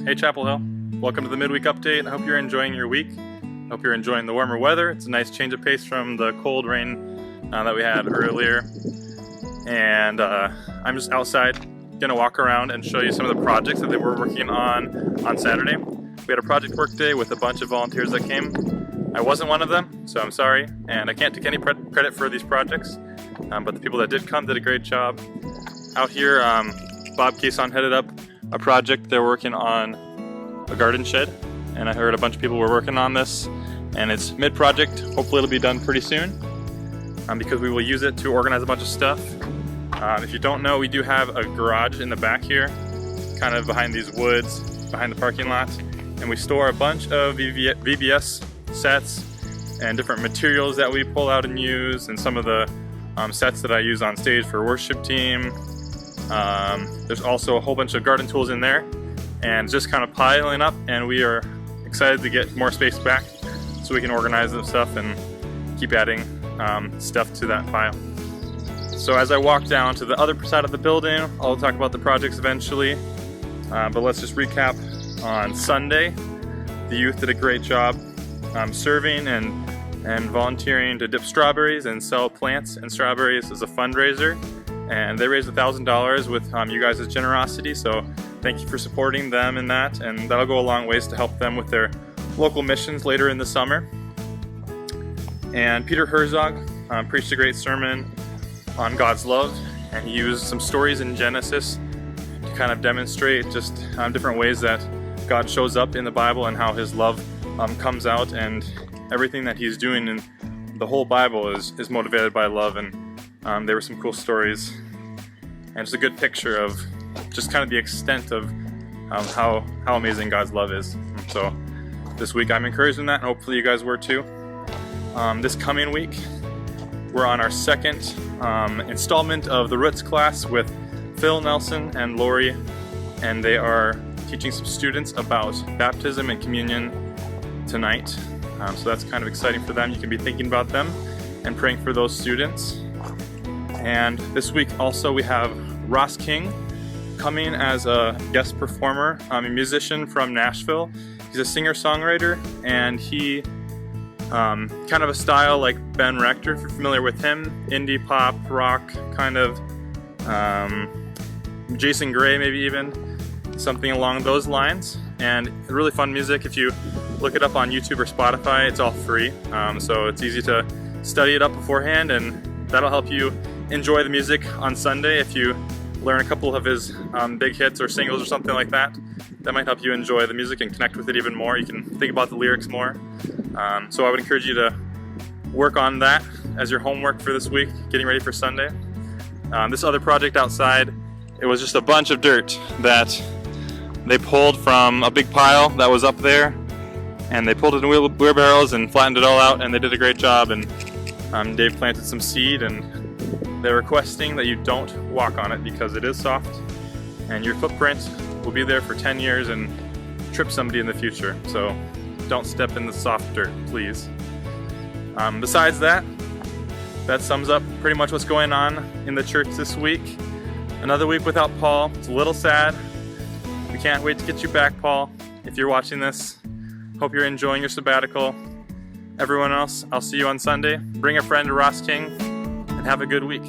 Hey Chapel Hill, welcome to the Midweek Update. I hope you're enjoying your week. I hope you're enjoying the warmer weather. It's a nice change of pace from the cold rain that we had earlier. And I'm just outside, gonna walk around and show you some of the projects that they were working on Saturday. We had a project work day with a bunch of volunteers that came. I wasn't one of them, so I'm sorry, and I can't take any credit for these projects, but the people that did come did a great job. Out here, Bob Cason headed up a project. They're working on a garden shed, and I heard a bunch of people were working on this, and it's mid-project. Hopefully it'll be done pretty soon, because we will use it to organize a bunch of stuff. If you don't know, we do have a garage in the back here, kind of behind these woods, behind the parking lot, and we store a bunch of VBS sets and different materials that we pull out and use, and some of the sets that I use on stage for worship team. There's also a whole bunch of garden tools in there, and just kind of piling up, and we are excited to get more space back so we can organize the stuff and keep adding stuff to that pile. So as I walk down to the other side of the building, I'll talk about the projects eventually, but let's just recap. On Sunday, the youth did a great job serving and volunteering to dip strawberries and sell plants and strawberries as a fundraiser. And they raised $1,000 with you guys' generosity, so thank you for supporting them in that, and that'll go a long ways to help them with their local missions later in the summer. And Peter Herzog preached a great sermon on God's love, and he used some stories in Genesis to kind of demonstrate just different ways that God shows up in the Bible and how his love comes out, and everything that he's doing in the whole Bible is motivated by love. And there were some cool stories, and just a good picture of just kind of the extent of how amazing God's love is. So this week I'm encouraged in that, and hopefully you guys were too. This coming week we're on our second installment of the Roots class with Phil Nelson and Lori, and they are teaching some students about baptism and communion tonight. So that's kind of exciting for them. You can be thinking about them and praying for those students. And this week also we have Ross King coming as a guest performer, a musician from Nashville. He's a singer-songwriter, and he kind of a style like Ben Rector, if you're familiar with him, indie pop, rock, kind of Jason Gray maybe even, something along those lines. And really fun music. If you look it up on YouTube or Spotify, it's all free, so it's easy to study it up beforehand, and that'll help you enjoy the music on Sunday. If you learn a couple of his big hits or singles or something like that, that might help you enjoy the music and connect with it even more. You can think about the lyrics more. So I would encourage you to work on that as your homework for this week, getting ready for Sunday. This other project outside, it was just a bunch of dirt that they pulled from a big pile that was up there, and they pulled it in wheelbarrows and flattened it all out, and they did a great job. And Dave planted some seed, and they're requesting that you don't walk on it because it is soft, and your footprint will be there for 10 years and trip somebody in the future. So don't step in the soft dirt, please. Besides that, that sums up pretty much what's going on in the church this week. Another week without Paul. It's a little sad. We can't wait to get you back, Paul. If you're watching this, hope you're enjoying your sabbatical. Everyone else, I'll see you on Sunday. Bring a friend to Ross King, and have a good week.